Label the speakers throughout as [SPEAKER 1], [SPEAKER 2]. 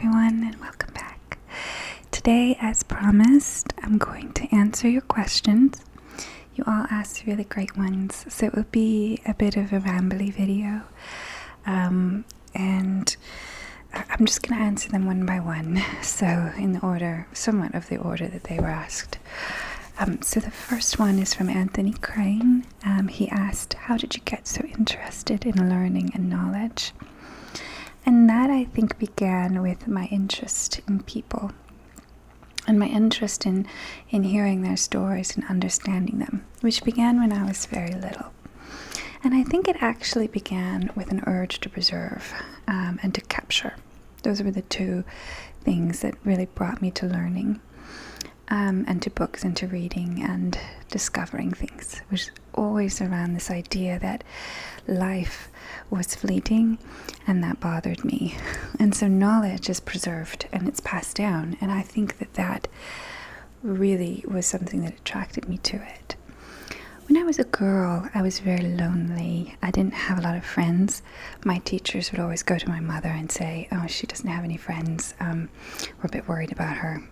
[SPEAKER 1] everyone, and welcome back. Today, as promised, I'm going to answer your questions. You all asked really great ones, so it will be a bit of a rambly video. And I'm just going to answer them one by one, so in the order, somewhat of the order that they were asked. So the first one is from Anthony Crane. He asked, how did you get so interested in learning and knowledge? And that, I think, began with my interest in people and my interest in hearing their stories and understanding them, which began when I was very little. And I think it actually began with an urge to preserve and to capture. Those were the two things that really brought me to learning and to books and to reading and discovering things, which was always around this idea that life was fleeting, and that bothered me. And so knowledge is preserved and it's passed down, and I think that really was something that attracted me to it. When I was a girl, I was very lonely. I didn't have a lot of friends. My teachers would always go to my mother and say, oh, she doesn't have any friends. We're a bit worried about her.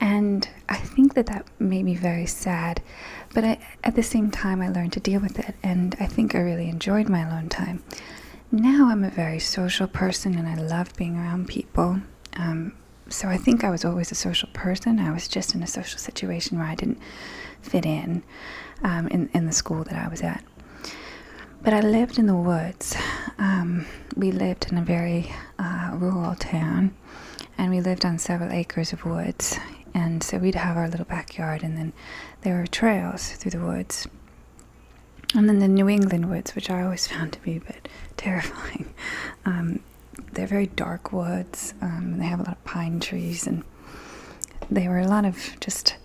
[SPEAKER 1] And I think that made me very sad, but at the same time I learned to deal with it, and I think I really enjoyed my alone time. Now I'm a very social person and I love being around people, so I think I was always a social person. I was just in a social situation where I didn't fit in the school that I was at. But I lived in the woods. We lived in a very rural town, and we lived on several acres of woods. And so we'd have our little backyard, and then there were trails through the woods. And then the New England woods, which I always found to be a bit terrifying. They're very dark woods. They have a lot of pine trees, and they were a lot of just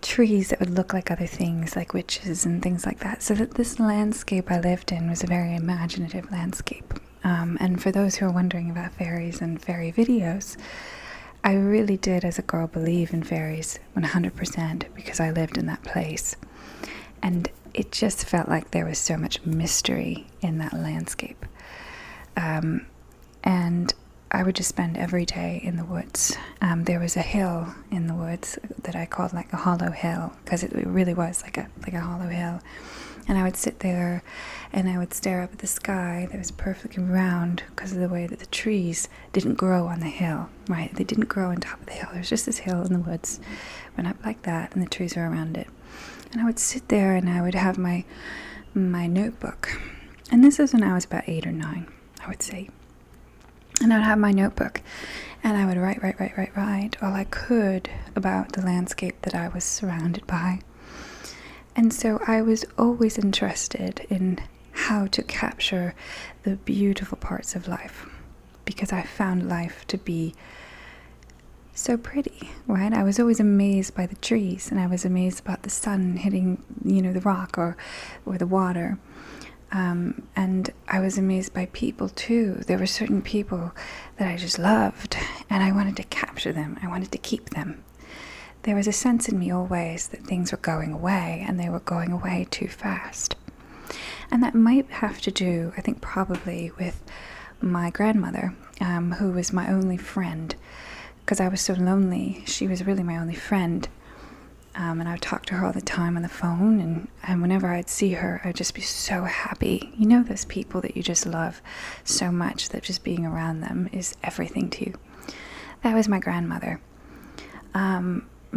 [SPEAKER 1] trees that would look like other things, like witches and things like that. So that this landscape I lived in was a very imaginative landscape. And for those who are wondering about fairies and fairy videos, I really did, as a girl, believe in fairies 100% because I lived in that place. And it just felt like there was so much mystery in that landscape. And I would just spend every day in the woods. There was a hill in the woods that I called like a hollow hill, because it really was like a hollow hill. And I would sit there and I would stare up at the sky that was perfectly round because of the way that the trees didn't grow on the hill, right? They didn't grow on top of the hill. There was just this hill in the woods, went up like that, and the trees were around it. And I would sit there and I would have my notebook. And this is when I was about 8 or 9, I would say. And I would have my notebook and I would write all I could about the landscape that I was surrounded by. And so I was always interested in how to capture the beautiful parts of life, because I found life to be so pretty, right? I was always amazed by the trees, and I was amazed about the sun hitting, the rock or the water. And I was amazed by people too. There were certain people that I just loved, and I wanted to capture them. I wanted to keep them. There was a sense in me always that things were going away, and they were going away too fast. And that might have to do, I think, probably with my grandmother, who was my only friend, because I was so lonely. She was really my only friend. And I would talk to her all the time on the phone, and whenever I'd see her, I'd just be so happy. You know those people that you just love so much that just being around them is everything to you. That was my grandmother.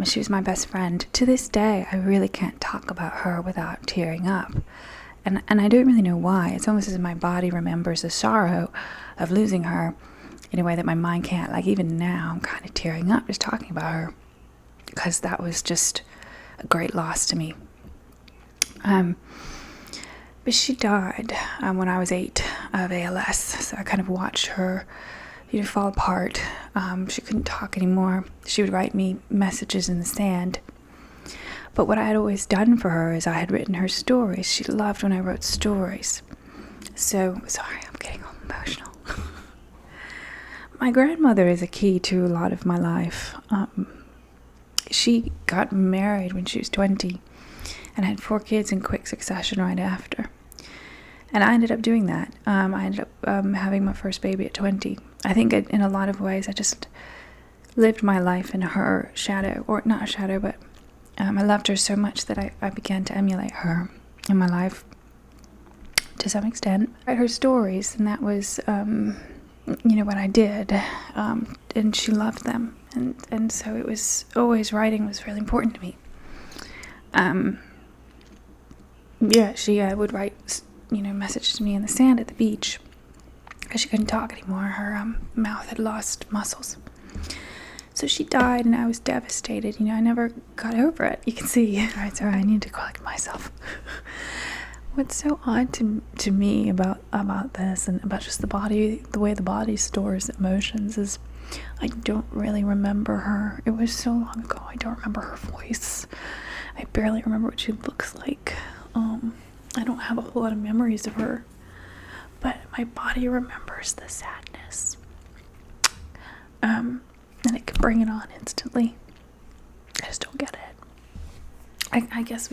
[SPEAKER 1] She was my best friend. To this day, I really can't talk about her without tearing up. And I don't really know why. It's almost as if my body remembers the sorrow of losing her in a way that my mind can't. Like even now, I'm kind of tearing up just talking about her, because that was just a great loss to me. But she died when I was 8 of ALS, so I kind of watched her fall apart. She couldn't talk anymore. She would write me messages in the sand. But what I had always done for her is I had written her stories. She loved when I wrote stories. So, sorry, I'm getting all emotional. My grandmother is a key to a lot of my life. She got married when she was 20 and had 4 kids in quick succession right after. And I ended up doing that. I ended up having my first baby at 20. I think in a lot of ways I just lived my life in her shadow, or not a shadow, but I loved her so much that I began to emulate her in my life to some extent. I read her stories, and that was, what I did, and she loved them, and so it was always, writing was really important to me. She would write, messages to me in the sand at the beach, because she couldn't talk anymore. Her mouth had lost muscles. So she died, and I was devastated. I never got over it. You can see. Right, sorry, I need to collect myself. What's so odd to me about this, and about just the way the body stores emotions, is I don't really remember her. It was so long ago. I don't remember her voice. I barely remember what she looks like. I don't have a whole lot of memories of her, but my body remembers the sadness. And it can bring it on instantly. I just don't get it. I guess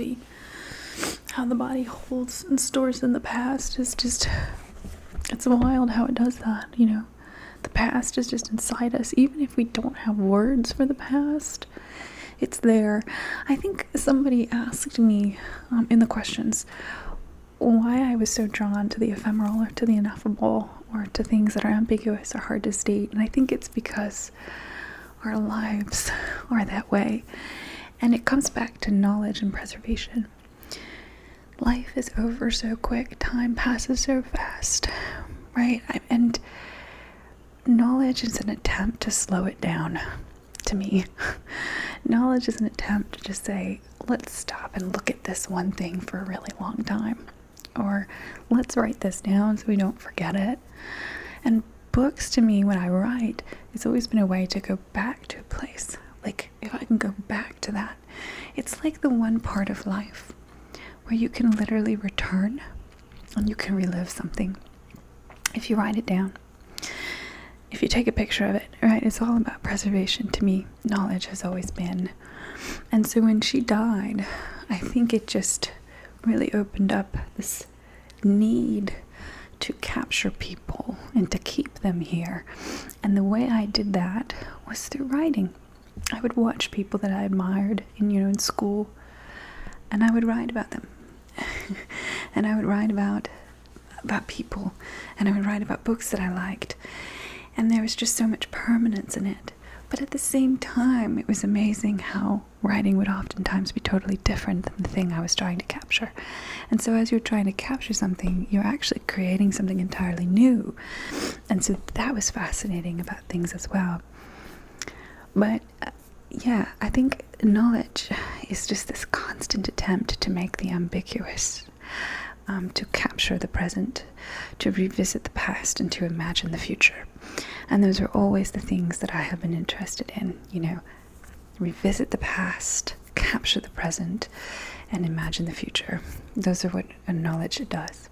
[SPEAKER 1] how the body holds and stores in the past is just, it's wild how it does that, The past is just inside us, even if we don't have words for the past. It's there. I think somebody asked me in the questions why I was so drawn to the ephemeral, or to the ineffable, or to things that are ambiguous or hard to state. And I think it's because our lives are that way. And it comes back to knowledge and preservation. Life is over so quick. Time passes so fast, right? And knowledge is an attempt to slow it down, to me. Knowledge is an attempt to just say, let's stop and look at this one thing for a really long time. Or let's write this down so we don't forget it. And books, to me, when I write, it's always been a way to go back to a place. Like, if I can go back to that, it's like the one part of life where you can literally return and you can relive something if you write it down. If you take a picture of it, right? It's all about preservation to me. Knowledge has always been. And so when she died, I think it just really opened up this need to capture people and to keep them here. And the way I did that was through writing. I would watch people that I admired in school, and I would write about them. And I would write about people, and I would write about books that I liked. And there was just so much permanence in it. But at the same time, it was amazing how writing would oftentimes be totally different than the thing I was trying to capture. And so as you're trying to capture something, you're actually creating something entirely new. And so that was fascinating about things as well. But I think knowledge is just this constant attempt to make the ambiguous, to capture the present, to revisit the past, and to imagine the future. And those are always the things that I have been interested in, revisit the past, capture the present, and imagine the future. Those are what knowledge does.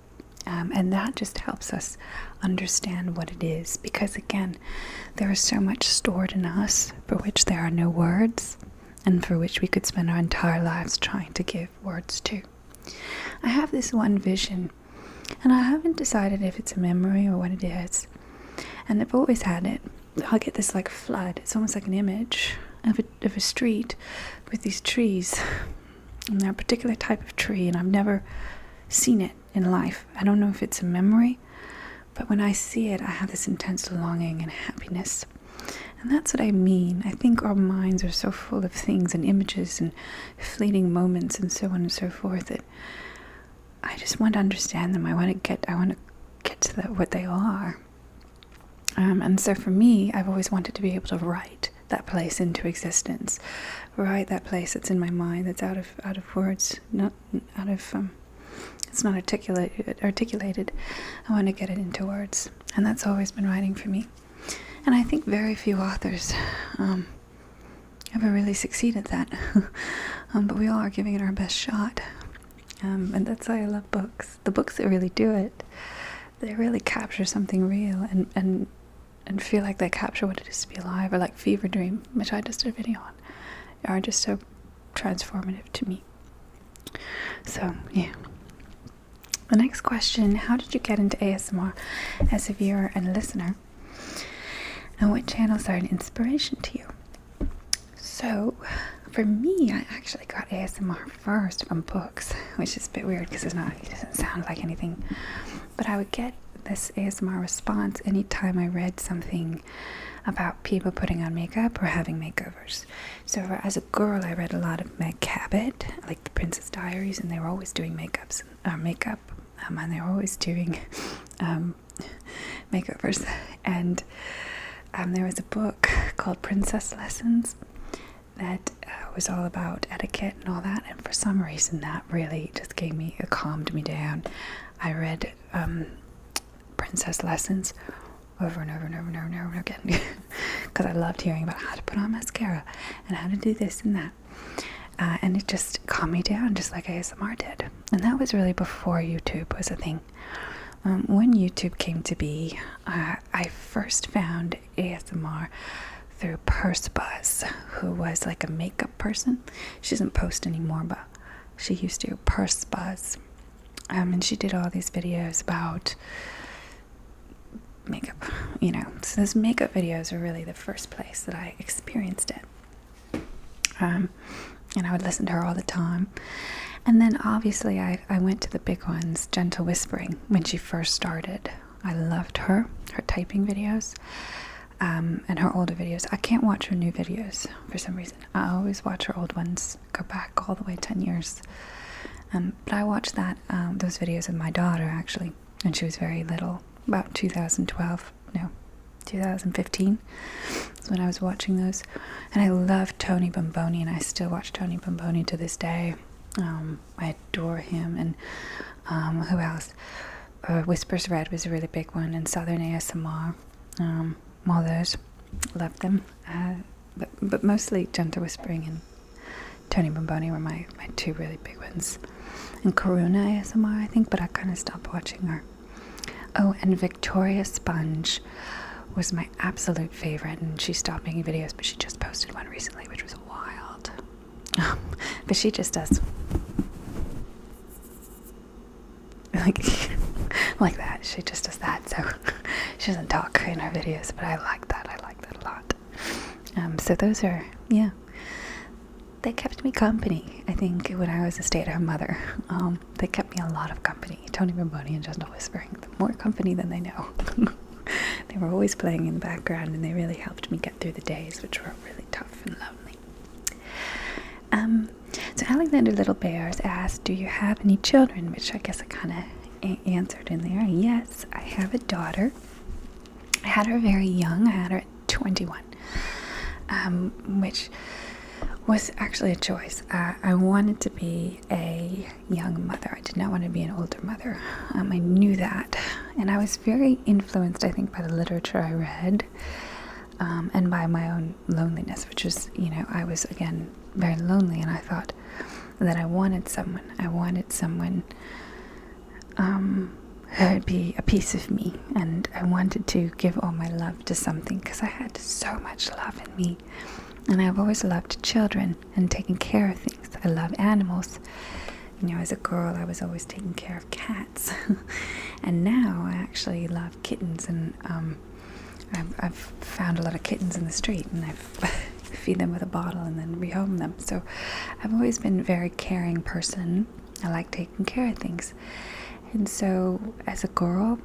[SPEAKER 1] And that just helps us understand what it is, because again, there is so much stored in us for which there are no words, and for which we could spend our entire lives trying to give words to. I have this one vision, and I haven't decided if it's a memory or what it is. And I've always had it. I'll get this like flood. It's almost like an image of a street with these trees. And they're a particular type of tree, and I've never seen it in life. I don't know if it's a memory, but when I see it, I have this intense longing and happiness. And that's what I mean. I think our minds are so full of things and images and fleeting moments and so on and so forth that I just want to understand them. I want to get to what they are. And so for me, I've always wanted to be able to write that place into existence, write that place that's in my mind, that's out of words, not out of it's not articulated. I want to get it into words, and that's always been writing for me. And I think very few authors ever really succeed at that, but we all are giving it our best shot. And that's why I love books. The books that really do it, they really capture something real and feel like they capture what it is to be alive, or like Fever Dream, which I just did a video on, are just so transformative to me. So, yeah. The next question, how did you get into ASMR as a viewer and listener? and what channels are an inspiration to you? So, for me, I actually got ASMR first from books, which is a bit weird because it doesn't sound like anything. But I would get this ASMR response anytime I read something about people putting on makeup or having makeovers. So as a girl, I read a lot of Meg Cabot, like the Princess Diaries, and they were always doing makeup, and they were always doing makeovers. And there was a book called Princess Lessons that was all about etiquette and all that, and for some reason that really just calmed me down. I read Princess Lessons over and over and over and over and over again because I loved hearing about how to put on mascara and how to do this and that, and it just calmed me down just like ASMR did. And that was really before YouTube was a thing. When YouTube came to be, I first found ASMR through Purse Buzz, who was like a makeup person. She doesn't post anymore, but she used to. Purse Buzz, and she did all these videos about makeup, so those makeup videos are really the first place that I experienced it, and I would listen to her all the time. And then obviously I went to the big ones, Gentle Whispering, when she first started. I loved her typing videos, and her older videos. I can't watch her new videos for some reason. I always watch her old ones, go back all the way 10 years. But I watched those videos of my daughter, actually, when she was very little, about 2015 is when I was watching those. And I loved Tony Bomboni, and I still watch Tony Bomboni to this day. I adore him. And who else? Whispers Red was a really big one, and Southern ASMR. All those, loved them. But mostly Gentle Whispering and Tony Bomboni were my two really big ones. And Karuna ASMR, I think, but I kind of stopped watching her. Oh, and Victoria Sponge was my absolute favorite, and she stopped making videos, but she just posted one recently, which was wild. But she just does like that. She just does that, so she doesn't talk in her videos, but I like that a lot. So those are, they kept me company. I think when I was a stay-at-home mother, they kept me a lot of company. Tony Bomboni and Gentle Whispering, more company than they know. They were always playing in the background, and they really helped me get through the days, which were really tough and lonely. So Alexander Little Bears asked, do you have any children? Which I guess I kind of answered in there. Yes, I have a daughter. I had her very young. I had her at 21, which was actually a choice. I wanted to be a young mother. I did not want to be an older mother. I knew that, and I was very influenced, I think, by the literature I read, and by my own loneliness, which was, I was, again, very lonely, and I thought that I wanted someone who would be a piece of me, and I wanted to give all my love to something, because I had so much love in me. And I've always loved children and taking care of things. I love animals. As a girl, I was always taking care of cats. And now I actually love kittens, and I've found a lot of kittens in the street, and I feed them with a bottle and then rehome them. So I've always been a very caring person. I like taking care of things. And so as a girl,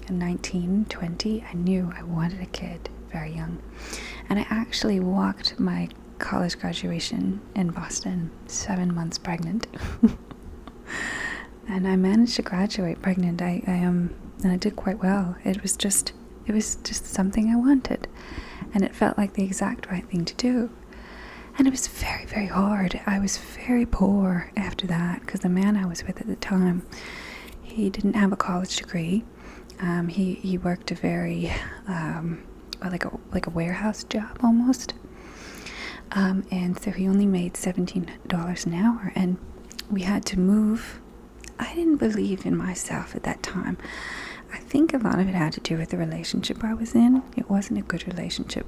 [SPEAKER 1] at 19, 20, I knew I wanted a kid very young. And I actually walked my college graduation in Boston 7 months pregnant. And I managed to graduate pregnant. And I did quite well. It was just something I wanted, and it felt like the exact right thing to do. And it was very, very hard. I was very poor after that, because the man I was with at the time, he didn't have a college degree. He worked a very like a warehouse job almost, and so he only made $17 an hour, and we had to move. I didn't believe in myself at that time. I think a lot of it had to do with the relationship I was in. It wasn't a good relationship.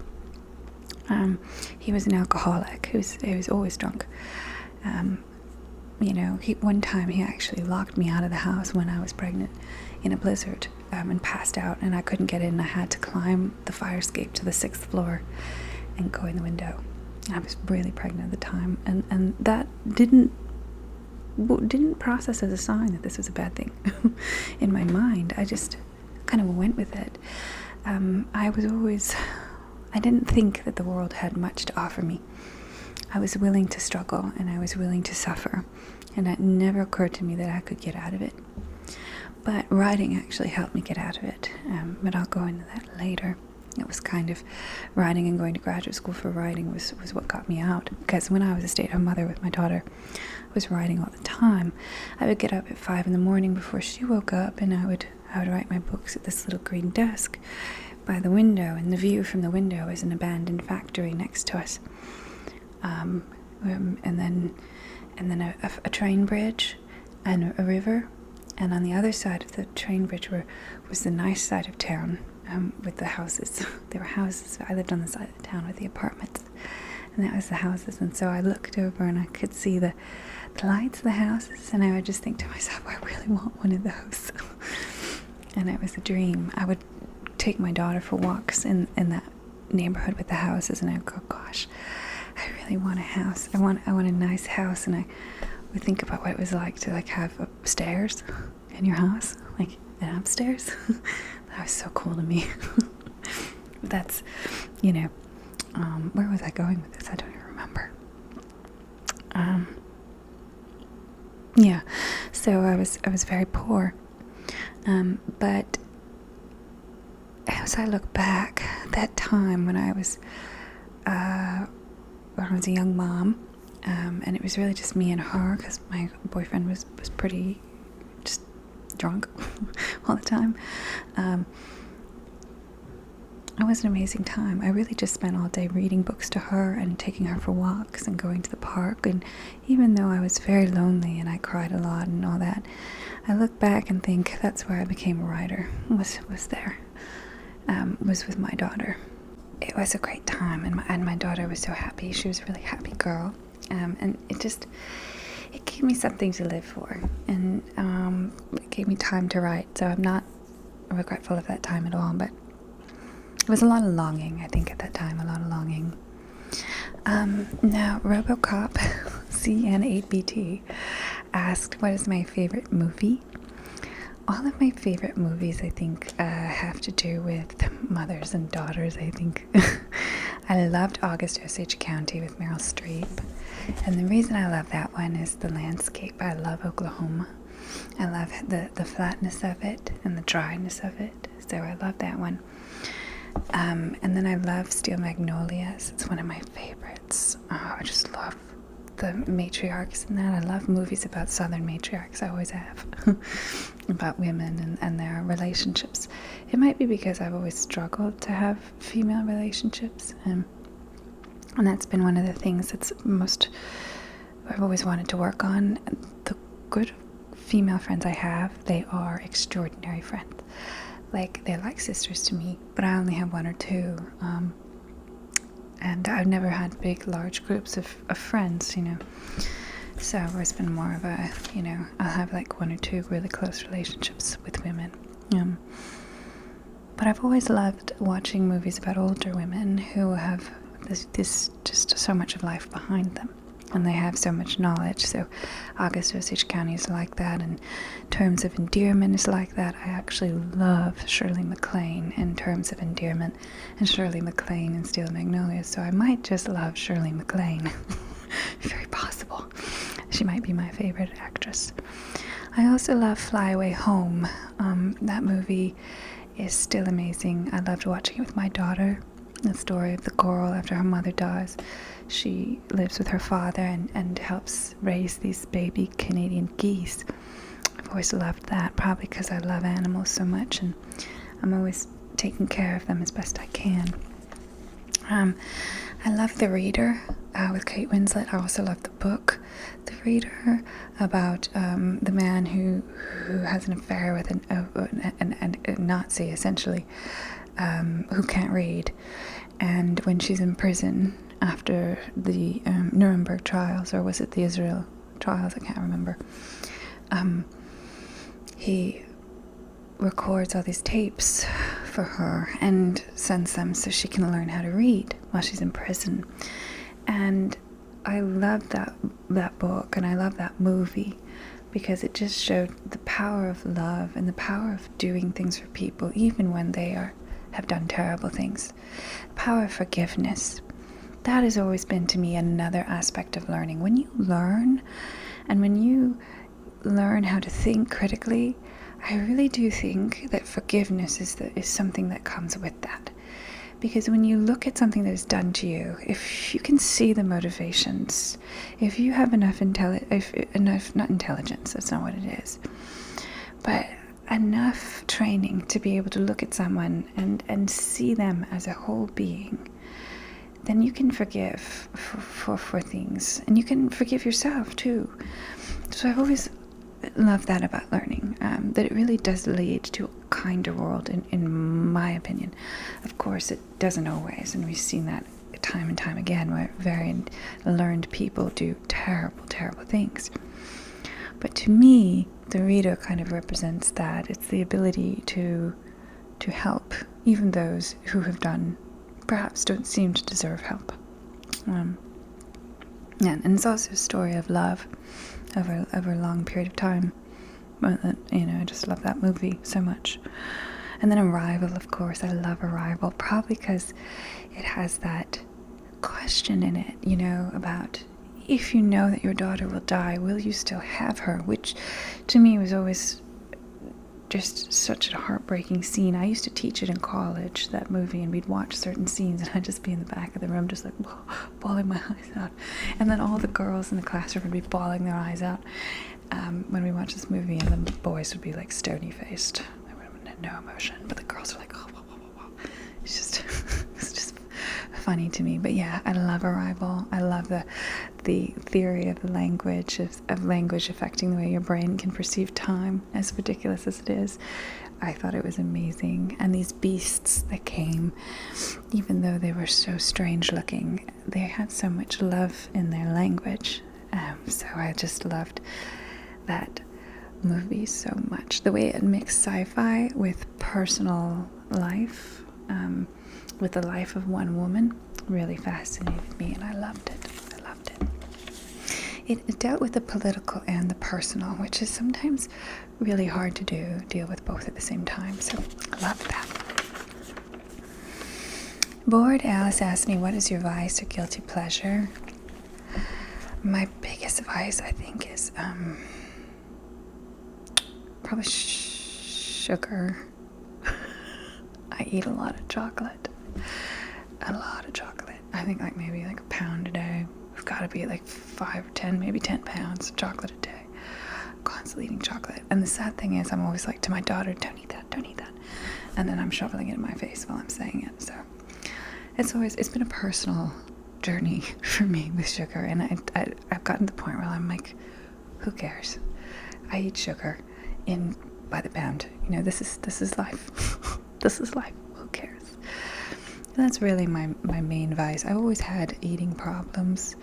[SPEAKER 1] He was an alcoholic. He was always drunk. One time he actually locked me out of the house when I was pregnant in a blizzard. and passed out, and I couldn't get in. I had to climb the fire escape to the 6th floor and go in the window. I was really pregnant at the time, and that didn't process as a sign that this was a bad thing in my mind. I just kind of went with it. I didn't think that the world had much to offer me. I was willing to struggle, and I was willing to suffer, and it never occurred to me that I could get out of it. But writing actually helped me get out of it, but I'll go into that later. It was kind of writing, and going to graduate school for writing was what got me out, because when I was a stay-at-home mother with my daughter, I was writing all the time. I would get up at 5 in the morning before she woke up, and I would write my books at this little green desk by the window, and the view from the window is an abandoned factory next to us, and then a train bridge and a river, and on the other side of the train bridge was the nice side of town, with the houses. There were houses. I lived on the side of the town with the apartments, and that was the houses. And so I looked over and I could see the lights of the houses, and I would just think to myself, I really want one of those. And it was a dream. I would take my daughter for walks in that neighborhood with the houses, and I would go, gosh, I really want a house. I want a nice house. And I would think about what it was like to have stairs in your house, like an upstairs. That was so cool to me. That's, where was I going with this? I don't even remember. Yeah, so I was very poor. But as I look back, that time when I was a young mom, and it was really just me and her, because my boyfriend was pretty just drunk all the time. It was an amazing time. I really just spent all day reading books to her and taking her for walks and going to the park. And even though I was very lonely and I cried a lot and all that, I look back and think that's where I became a writer, was there, was with my daughter. It was a great time, and my daughter was so happy. She was a really happy girl, and it gave me something to live for, and it gave me time to write. So I'm not regretful of that time at all, but it was a lot of longing, I think, at that time, a lot of longing. Now, Robocop CN8BT asked, what is my favorite movie? All of my favorite movies, I think, have to do with mothers and daughters, I think. I loved August Osage County with Meryl Streep. And the reason I love that one is the landscape. I love Oklahoma. I love the flatness of it and the dryness of it. So I love that one. And then I love Steel Magnolias. It's one of my favorites. Oh, I just love the matriarchs in that. I love movies about Southern matriarchs. I always have. About women and their relationships. It might be because I've always struggled to have female relationships. And that's been one of the things that's I've always wanted to work on. The good female friends I have, they are extraordinary friends. They're like sisters to me, but I only have one or two. And I've never had big, large groups of friends, So it's been more of a, I'll have one or two really close relationships with women. But I've always loved watching movies about older women who have this just so much of life behind them. And they have so much knowledge. So August Osage County is like that. In terms of endearment is like that. I actually love Shirley MacLaine in terms of endearment, and Shirley MacLaine in Steel Magnolias. So I might just love Shirley MacLaine. Very possible. She might be my favorite actress. I also love Fly Away Home. That movie is still amazing. I loved watching it with my daughter. The story of the girl after her mother dies. She lives with her father and helps raise these baby Canadian geese. I've always loved that, probably because I love animals so much, and I'm always taking care of them as best I can. I love The Reader with Kate Winslet. I also love the book The Reader, about the man who has an affair with a Nazi, essentially, who can't read. And when she's in prison after the Nuremberg trials, or was it the Israel trials? I can't remember. He records all these tapes for her and sends them so she can learn how to read while she's in prison. And I love that book, and I love that movie, because it just showed the power of love and the power of doing things for people even when they have done terrible things. The power of forgiveness. That has always been to me another aspect of learning. When you learn, and when you learn how to think critically, I really do think that forgiveness is something that comes with that. Because when you look at something that is done to you, if you can see the motivations, if you have not intelligence, that's not what it is, but enough training to be able to look at someone and see them as a whole being, then you can forgive for things, and you can forgive yourself too. So I've always loved that about learning, that it really does lead to a kinder world, in my opinion. Of course, it doesn't always, and we've seen that time and time again, where very learned people do terrible, terrible things. But to me, the reader kind of represents that. It's the ability to help even those who have done, perhaps don't seem to deserve help. And it's also a story of love over a long period of time. I just love that movie so much. And then Arrival, of course. I love Arrival, probably because it has that question in it, about if you know that your daughter will die, will you still have her? Which to me was always just such a heartbreaking scene. I used to teach it in college, that movie, and we'd watch certain scenes, and I'd just be in the back of the room just like bawling my eyes out. And then all the girls in the classroom would be bawling their eyes out when we watched this movie, and the boys would be like stony-faced. They would have no emotion, but the girls were like, oh, whoa, whoa, whoa. It's just funny to me. But yeah, I love Arrival. I love the theory of the language, of language affecting the way your brain can perceive time, as ridiculous as it is. I thought it was amazing. And these beasts that came, even though they were so strange looking, they had so much love in their language. So I just loved that movie so much. The way it mixed sci-fi with personal life, with the life of one woman, really fascinated me, and I loved it. It dealt with the political and the personal, which is sometimes really hard to deal with both at the same time. So I love that. Bored Alice asked me, what is your vice or guilty pleasure? My biggest vice, I think, is probably sugar. I eat a lot of chocolate. I think maybe a pound a day. It's got to be 5 or 10, maybe 10 pounds of chocolate a day. Constantly eating chocolate. And the sad thing is, I'm always to my daughter, don't eat that. And then I'm shoveling it in my face while I'm saying it. So it's been a personal journey for me with sugar. And I've gotten to the point where I'm like, who cares? I eat sugar by the pound. This is life. This is life. Who cares? And that's really my main vice. I've always had eating problems.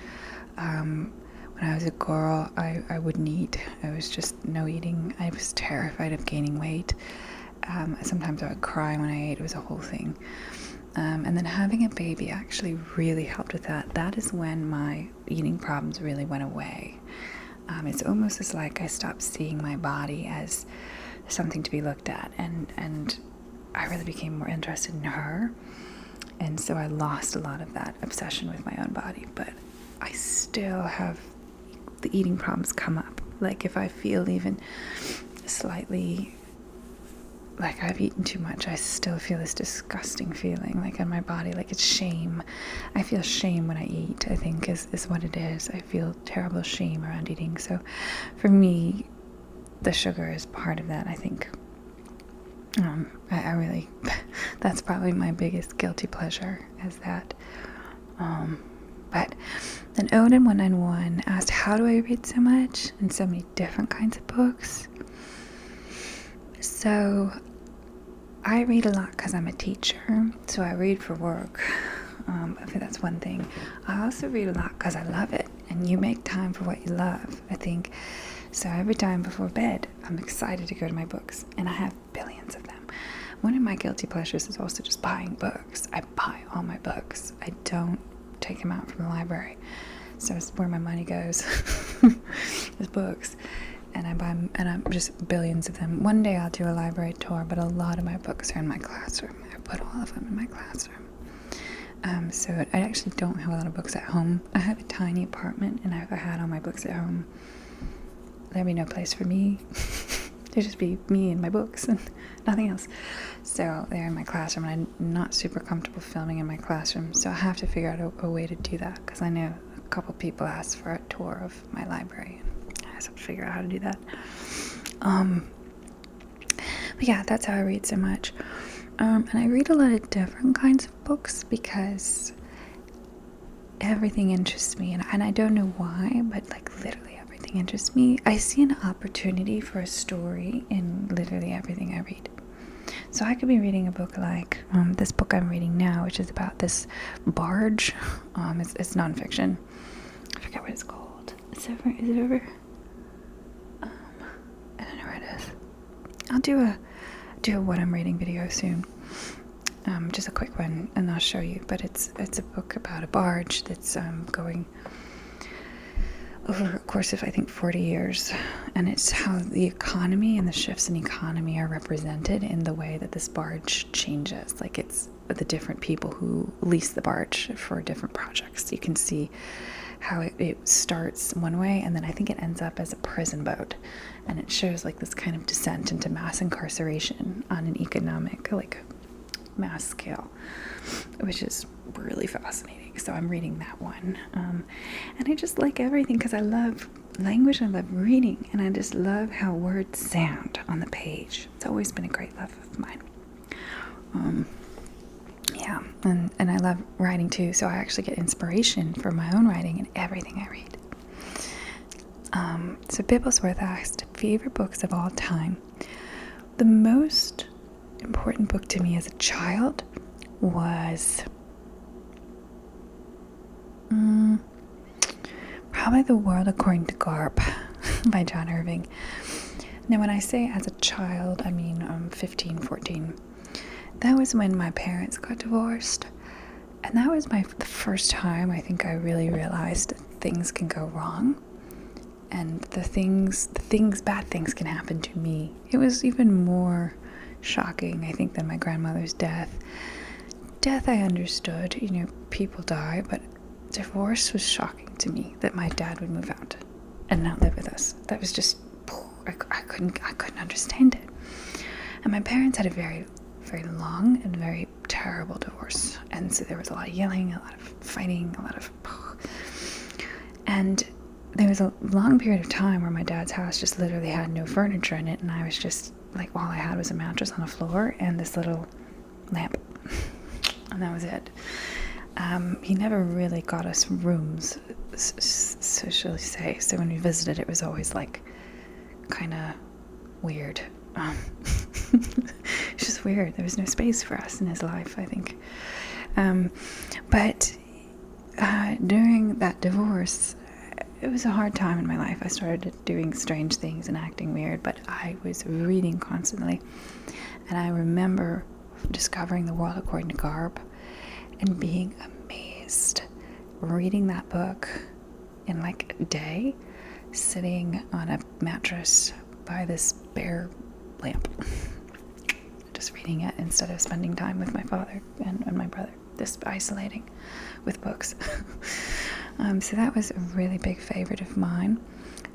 [SPEAKER 1] When I was a girl, I wouldn't eat. I was just no eating. I was terrified of gaining weight. Sometimes I would cry when I ate. It was a whole thing. And then having a baby actually really helped with that. That is when my eating problems really went away. It's almost as like I stopped seeing my body as something to be looked at, and I really became more interested in her. And so I lost a lot of that obsession with my own body, but I still have the eating problems come up. If I feel even slightly like I've eaten too much, I still feel this disgusting feeling in my body, it's shame. I feel shame when I eat, I think is what it is. I feel terrible shame around eating. So for me, the sugar is part of that, I think. I really, that's probably my biggest guilty pleasure, is that. But then Odin191 asked, how do I read so much and so many different kinds of books? So I read a lot because I'm a teacher, so I read for work. I think that's one thing. I also read a lot because I love it, and you make time for what you love. I think So every time before bed, I'm excited to go to my books, and I have billions of them. One of my guilty pleasures is also just buying books. I buy all my books. I don't take them out from the library. So it's where my money goes is books. And I'm just billions of them. One day I'll do a library tour, but a lot of my books are in my classroom. I put all of them in my classroom. So I actually don't have a lot of books at home. I have a tiny apartment, and if I had all my books at home, there'd be no place for me. There'd just be me and my books and nothing else. So they're in my classroom, and I'm not super comfortable filming in my classroom. So I have to figure out a way to do that, because I know a couple people asked for a tour of my library, and I just have to figure out how to do that. But yeah, that's how I read so much. And I read a lot of different kinds of books because everything interests me, and I don't know why, but like literally everything interests me. I see an opportunity for a story in literally everything I read. So I could be reading a book like this book I'm reading now, which is about this barge. It's nonfiction. I forget what it's called. Is it over? I don't know where it is. I'll do a what I'm reading video soon. Just a quick one, and I'll show you. But it's a book about a barge that's going over a course of, I think, 40 years, and it's how the economy and the shifts in economy are represented in the way that this barge changes. Like, it's the different people who lease the barge for different projects. You can see how it starts one way, and then I think it ends up as a prison boat, and it shows like this kind of descent into mass incarceration on an economic, like, mass scale, which is really fascinating. So I'm reading that one, and I just like everything because I love language, I love reading, and I just love how words sound on the page. It's always been a great love of mine. Yeah, and I love writing too, so I actually get inspiration for my own writing in everything I read. So Bibblesworth asked, favorite books of all time. The most important book to me as a child was probably The World According to Garp by John Irving. Now, when I say as a child, I mean 15, 14. That was when my parents got divorced, and that was the first time I think I really realized that things can go wrong, and bad things can happen to me. It was even more shocking, I think, than my grandmother's death. Death I understood, people die, but divorce was shocking to me, that my dad would move out and not live with us. That was just, I couldn't understand it. And my parents had a very, very long and very terrible divorce, and so there was a lot of yelling, a lot of fighting, and there was a long period of time where my dad's house just literally had no furniture in it, and I was just like, all I had was a mattress on the floor and this little lamp, and that was it. He never really got us rooms, so shall we say. So when we visited, it was always like kind of weird. It's just weird. There was no space for us in his life, I think. But during that divorce, it was a hard time in my life. I started doing strange things and acting weird, but I was reading constantly. And I remember discovering The World According to Garp and being amazed, reading that book in like a day, sitting on a mattress by this bare lamp, just reading it instead of spending time with my father and my brother, just isolating with books. So that was a really big favorite of mine.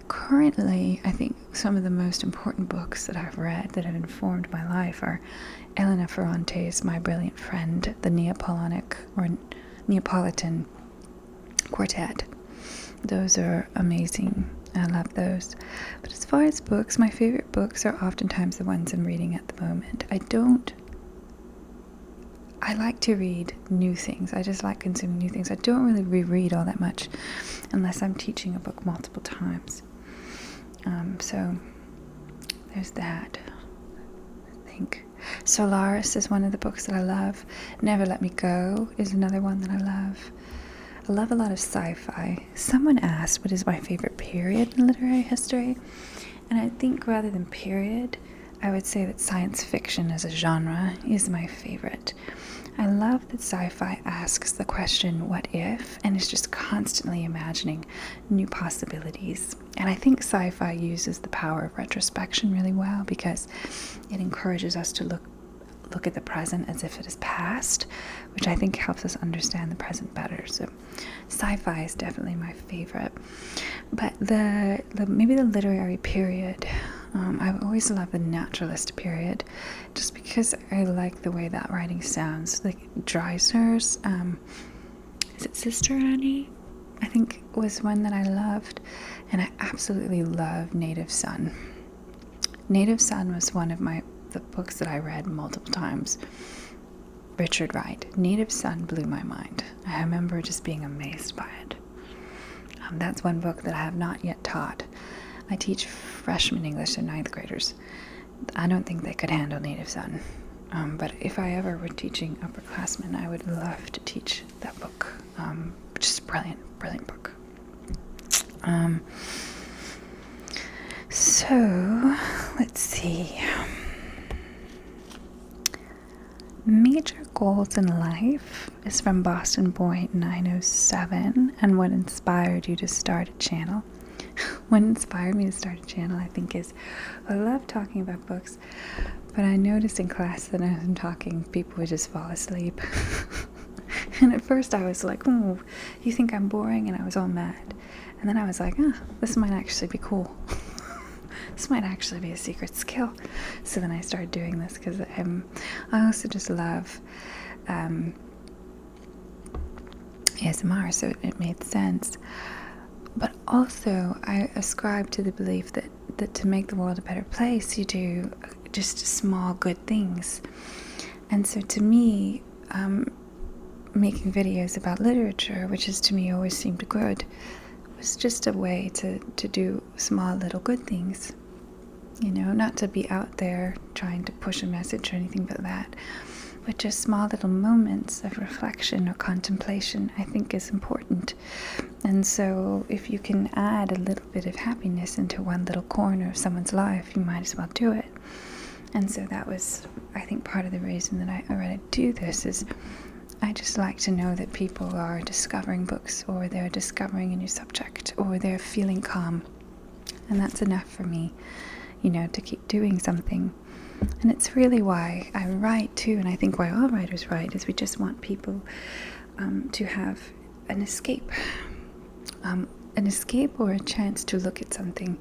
[SPEAKER 1] Currently, I think some of the most important books that I've read that have informed my life are Elena Ferrante's My Brilliant Friend, the Neapolitan Quartet. Those are amazing. I love those. But as far as books, my favorite books are oftentimes the ones I'm reading at the moment. I like to read new things. I just like consuming new things. I don't really reread all that much unless I'm teaching a book multiple times. So there's that, I think. Solaris is one of the books that I love. Never Let Me Go is another one that I love. I love a lot of sci-fi. Someone asked what is my favorite period in literary history, and I think rather than period, I would say that science fiction as a genre is my favorite. I love that sci-fi asks the question, what if? And is just constantly imagining new possibilities. And I think sci-fi uses the power of retrospection really well because it encourages us to look at the present as if it is past, which I think helps us understand the present better. So sci-fi is definitely my favorite. But maybe the literary period, I've always loved the naturalist period, just because I like the way that writing sounds. Like Dreiser's, is it Sister Annie? I think was one that I loved, and I absolutely love Native Son. Native Son was one of the books that I read multiple times. Richard Wright, Native Son blew my mind. I remember just being amazed by it. That's one book that I have not yet taught. I teach freshman English to 9th graders. I don't think they could handle Native Son. But if I ever were teaching upperclassmen, I would love to teach that book. Just brilliant, brilliant book. So, let's see. Major goals in life is from Boston Boy 907, and what inspired you to start a channel? What inspired me to start a channel, I think, is I love talking about books, but I noticed in class that as I'm talking, people would just fall asleep. And at first I was like, oh, you think I'm boring? And I was all mad. And then I was like, this might actually be cool. This might actually be a secret skill. So then I started doing this because I also just love ASMR, so it made sense. But also, I ascribe to the belief that to make the world a better place, you do just small good things. And so to me, making videos about literature, which is to me always seemed good, was just a way to do small little good things. You know, not to be out there trying to push a message or anything but that, but just small little moments of reflection or contemplation, I think, is important. And so if you can add a little bit of happiness into one little corner of someone's life, you might as well do it. And so that was, I think, part of the reason that I do this is I just like to know that people are discovering books, or they're discovering a new subject, or they're feeling calm. And that's enough for me, you know, to keep doing something. And it's really why I write too, and I think why all writers write, is we just want people to have an escape or a chance to look at something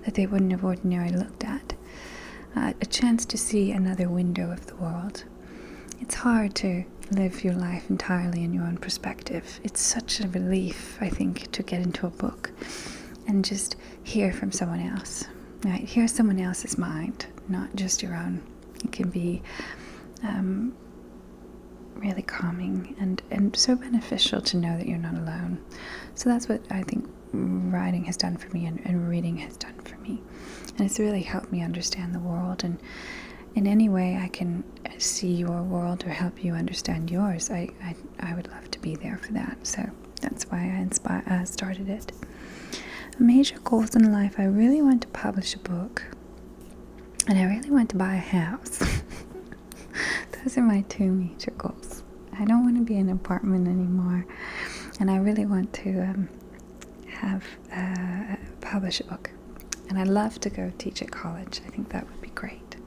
[SPEAKER 1] that they wouldn't have ordinarily looked at, a chance to see another window of the world. It's hard to live your life entirely in your own perspective. It's such a relief, I think, to get into a book and just hear from someone else. Right? Hear someone else's mind, not just your own. It can be really calming and so beneficial to know that you're not alone. So that's what I think writing has done for me and reading has done for me. And it's really helped me understand the world, and in any way I can see your world or help you understand yours, I would love to be there for that. So that's why I started it. Major goals in life, I really want to publish a book, and I really want to buy a house. Those are my two major goals. I don't want to be in an apartment anymore, and I really want to publish a book. And I'd love to go teach at college. I think that would be great.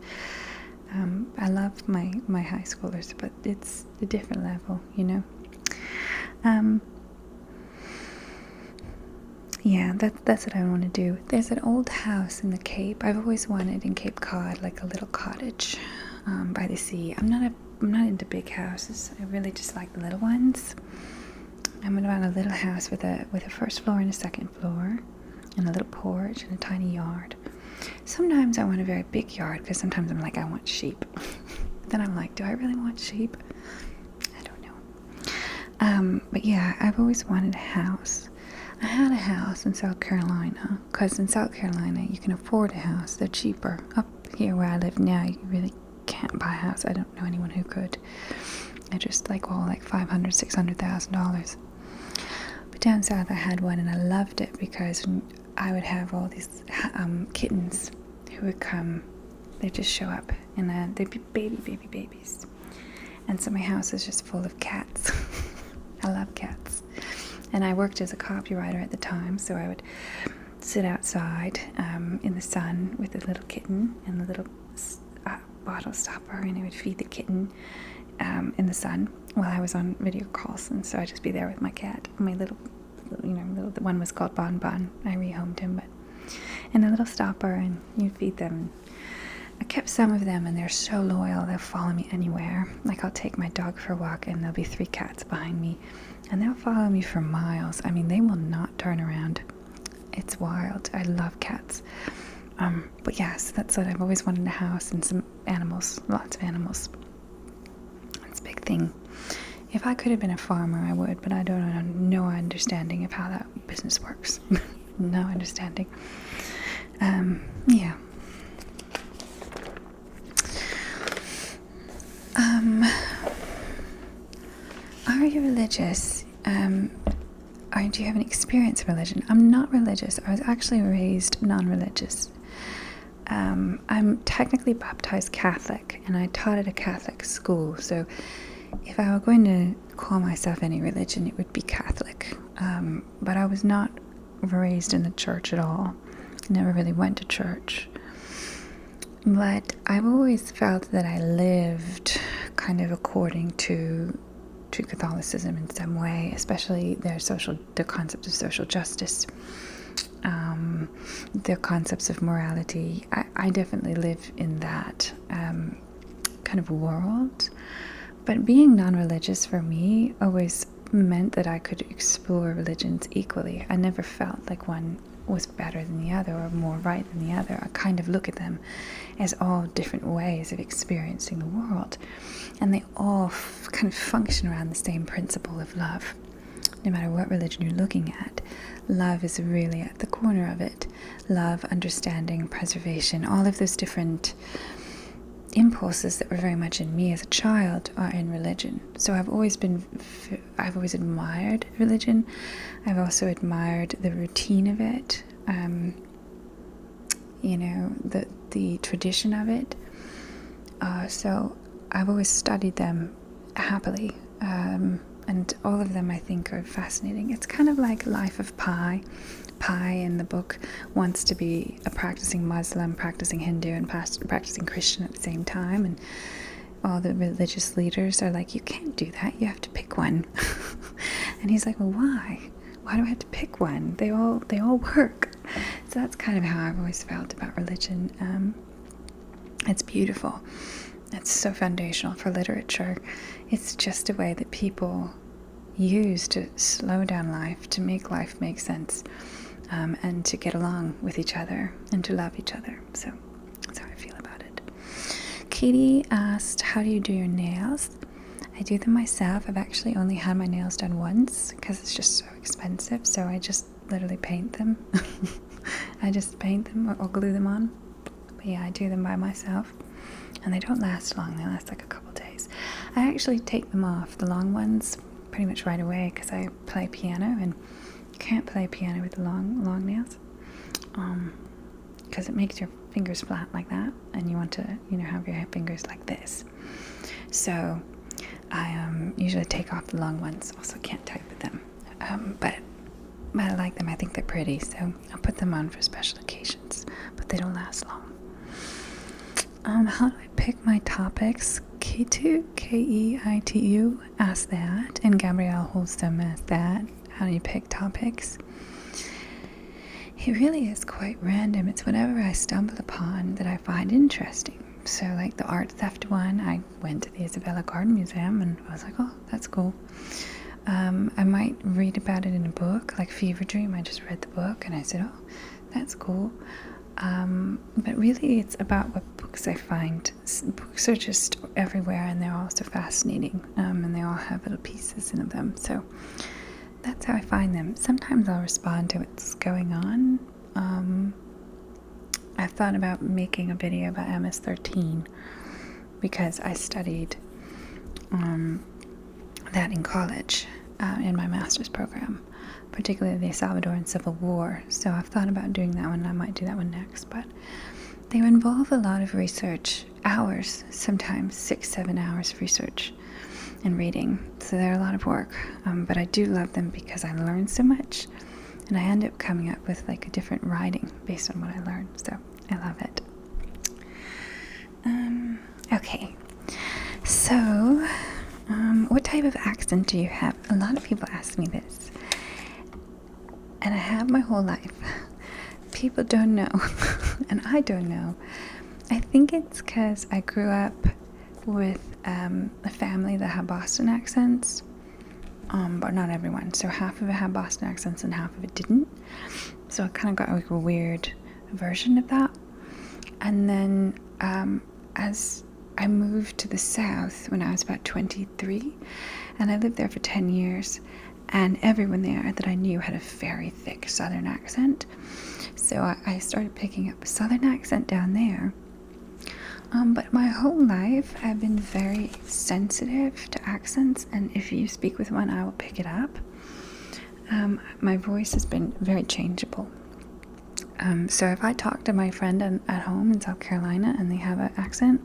[SPEAKER 1] I love my high schoolers, but it's a different level, you know. Yeah, that's what I want to do. There's an old house in the Cape. I've always wanted in Cape Cod, like a little cottage by the sea. I'm not into big houses. I really just like the little ones. I'm about a little house with a first floor and a second floor, and a little porch and a tiny yard. Sometimes I want a very big yard, because sometimes I'm like, I want sheep. Then I'm like, do I really want sheep? I don't know. But yeah, I've always wanted a house. I had a house in South Carolina, because in South Carolina you can afford a house. They're cheaper. Up here where I live now, you really can't buy a house. I don't know anyone who could. They're just like $500,000, $600,000. down south I had one, and I loved it because I would have all these kittens who would come. They'd just show up, and they'd be baby babies. And so my house is just full of cats. I love cats. And I worked as a copywriter at the time, so I would sit outside in the sun with a little kitten and a little bottle stopper, and I would feed the kitten in the sun while I was on video calls. And so I'd just be there with my cat. My little, the one was called Bon Bon. I rehomed him, and a little stopper, and you'd feed them. I kept some of them, and they're so loyal. They'll follow me anywhere. Like, I'll take my dog for a walk, and there'll be 3 cats behind me, and they'll follow me for miles. I mean, they will not turn around. It's wild. I love cats. But yes, that's what I've always wanted in a house, and some animals, lots of animals. It's a big thing. If I could have been a farmer, I would, but I don't have no understanding of how that business works. No understanding. Yeah. Are you religious? Or do you have an experience of religion? I'm not religious. I was actually raised non-religious. I'm technically baptized Catholic, and I taught at a Catholic school. So if I were going to call myself any religion, it would be Catholic. But I was not raised in the church at all. Never really went to church. But I've always felt that I lived kind of according to Catholicism in some way, especially the concept of social justice, the concepts of morality. I definitely live in that kind of world. But being non-religious for me always meant that I could explore religions equally. I never felt like one was better than the other or more right than the other. I kind of look at them as all different ways of experiencing the world, and they all kind of function around the same principle of love. No matter what religion you're looking at, love is really at the corner of it. Love, understanding, preservation, all of those different impulses that were very much in me as a child are in religion. So I've always admired religion. I've also admired the routine of it, the tradition of it. So I've always studied them happily, and all of them I think are fascinating. It's kind of like Life of Pi. Pi in the book wants to be a practicing Muslim, practicing Hindu, and practicing Christian at the same time, and all the religious leaders are like, you can't do that, you have to pick one. And he's like, well, why do I have to pick one? They all work. So that's kind of how I've always felt about religion. It's beautiful. It's so foundational for literature. It's just a way that people use to slow down life, to make life make sense, and to get along with each other and to love each other. So that's how I feel about it. Katie asked, how do you do your nails? I do them myself. I've actually only had my nails done once because it's just so expensive, so I just literally paint them. I just paint them or glue them on. But yeah, I do them by myself, and they don't last long. They last like a couple days. I actually take them off, the long ones, pretty much right away because I play piano, and you can't play piano with the long nails because it makes your fingers flat like that, and you want to have your fingers like this. So I usually take off the long ones. Also can't type with them, but I like them. I think they're pretty, so I'll put them on for special occasions, but they don't last long. How do I pick my topics? Keitu asked that, and Gabrielle Holston asked that. How do you pick topics? It really is quite random. It's whatever I stumble upon that I find interesting. So like the art theft one, I went to the Isabella Garden Museum and I was like, oh, that's cool. I might read about it in a book, like Fever Dream. I just read the book and I said, oh, that's cool. But really it's about what books I find. Books are just everywhere, and they're also fascinating, and they all have little pieces in them. So that's how I find them. Sometimes I'll respond to what's going on. I've thought about making a video about MS-13 because I studied that in college, in my master's program, particularly the Salvadoran Civil War. So I've thought about doing that one. I might do that one next, but they involve a lot of research, hours, sometimes 6-7 hours of research and reading. So they're a lot of work, but I do love them because I learn so much, and I end up coming up with like a different writing based on what I learned. So I love it. Okay, so what type of accent do you have? A lot of people ask me this, and I have my whole life. People don't know, and I don't know. I think it's because I grew up with a family that had Boston accents, but not everyone. So half of it had Boston accents and half of it didn't. So I kind of got like a weird version of that. And then as I moved to the South when I was about 23, and I lived there for 10 years, and everyone there that I knew had a very thick Southern accent. So I started picking up a Southern accent down there. But my whole life I've been very sensitive to accents, and if you speak with one, I will pick it up. My voice has been very changeable. So if I talk to my friend at home in South Carolina and they have an accent,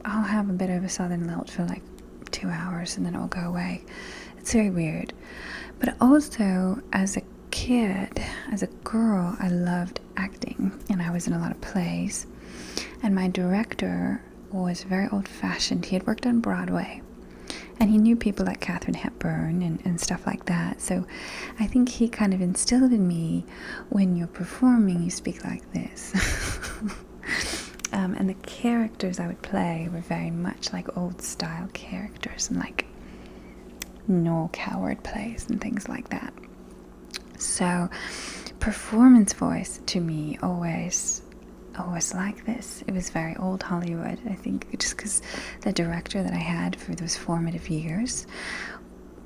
[SPEAKER 1] I'll have a bit of a Southern lilt for like 2 hours and then it'll go away. It's very weird. But also, as a kid, as a girl, I loved acting, and I was in a lot of plays. And my director was very old-fashioned. He had worked on Broadway, and he knew people like Katharine Hepburn and stuff like that. So I think he kind of instilled in me, when you're performing, you speak like this. And the characters I would play were very much like old-style characters, and like Noel Coward plays and things like that. So performance voice to me always like this. It was very old Hollywood, I think, just because the director that I had for those formative years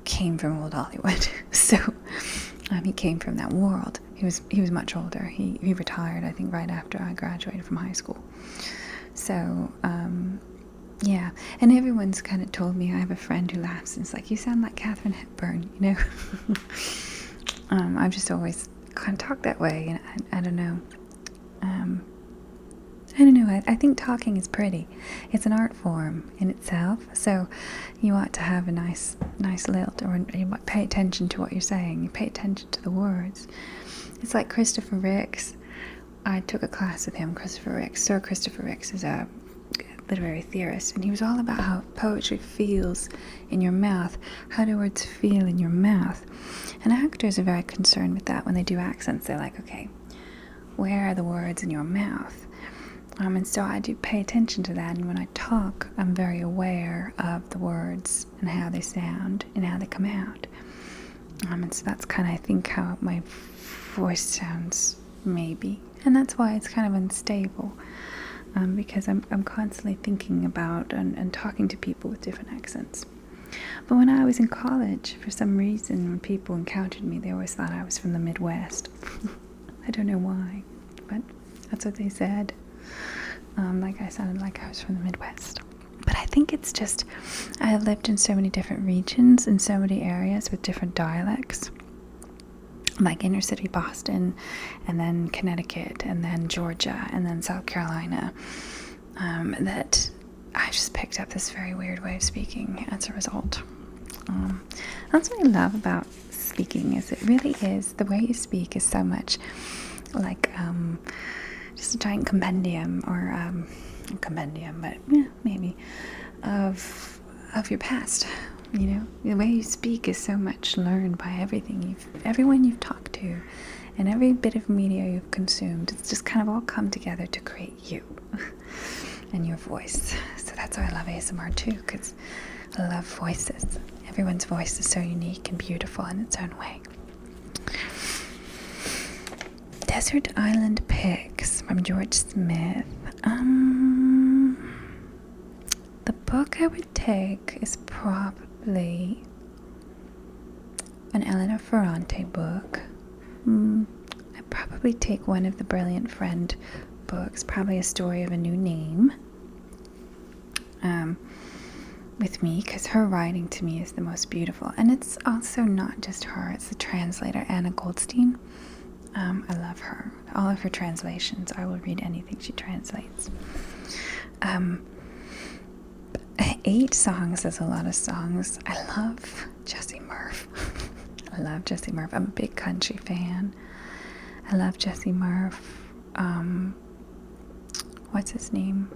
[SPEAKER 1] came from old Hollywood. So he came from that world. He was much older. He retired, I think, right after I graduated from high school. So yeah, and everyone's kind of told me, I have a friend who laughs and it's like, you sound like Katharine Hepburn, you know. I've just always kind of talked that way, and I don't know. I think talking is pretty. It's an art form in itself, so you ought to have a nice lilt, or you might pay attention to what you're saying. You pay attention to the words. It's like Christopher Ricks. I took a class with him, Sir Christopher Ricks is a literary theorist, and he was all about how poetry feels in your mouth. How do words feel in your mouth? And actors are very concerned with that when they do accents. They're like, okay, where are the words in your mouth? And so I do pay attention to that, and when I talk, I'm very aware of the words and how they sound and how they come out. And so that's kind of, I think, how my voice sounds, maybe. And that's why it's kind of unstable, because I'm constantly thinking about and talking to people with different accents. But when I was in college, for some reason, when people encountered me, they always thought I was from the Midwest. I don't know why, but that's what they said. Like I sounded like I was from the Midwest. But I think it's just, I lived in so many different regions and so many areas with different dialects, like inner city Boston, and then Connecticut, and then Georgia, and then South Carolina, that I just picked up this very weird way of speaking as a result. That's what I love about speaking, is it really is, the way you speak is so much like just a giant compendium, or but yeah, maybe of your past. You know, the way you speak is so much learned by everyone you've talked to, and every bit of media you've consumed. It's just kind of all come together to create you and your voice. So that's why I love ASMR too, because I love voices. Everyone's voice is so unique and beautiful in its own way. Desert Island Pigs from George Smith. The book I would take is probably an Elena Ferrante book. I'd probably take one of the Brilliant Friend books, probably A Story of a New Name, with me because her writing to me is the most beautiful. And it's also not just her, it's the translator, Anna Goldstein. I love her. All of her translations. I will read anything she translates. 8 songs is a lot of songs. I love Jessie Murph. I love Jessie Murph. I'm a big country fan. I love Jessie Murph. What's his name?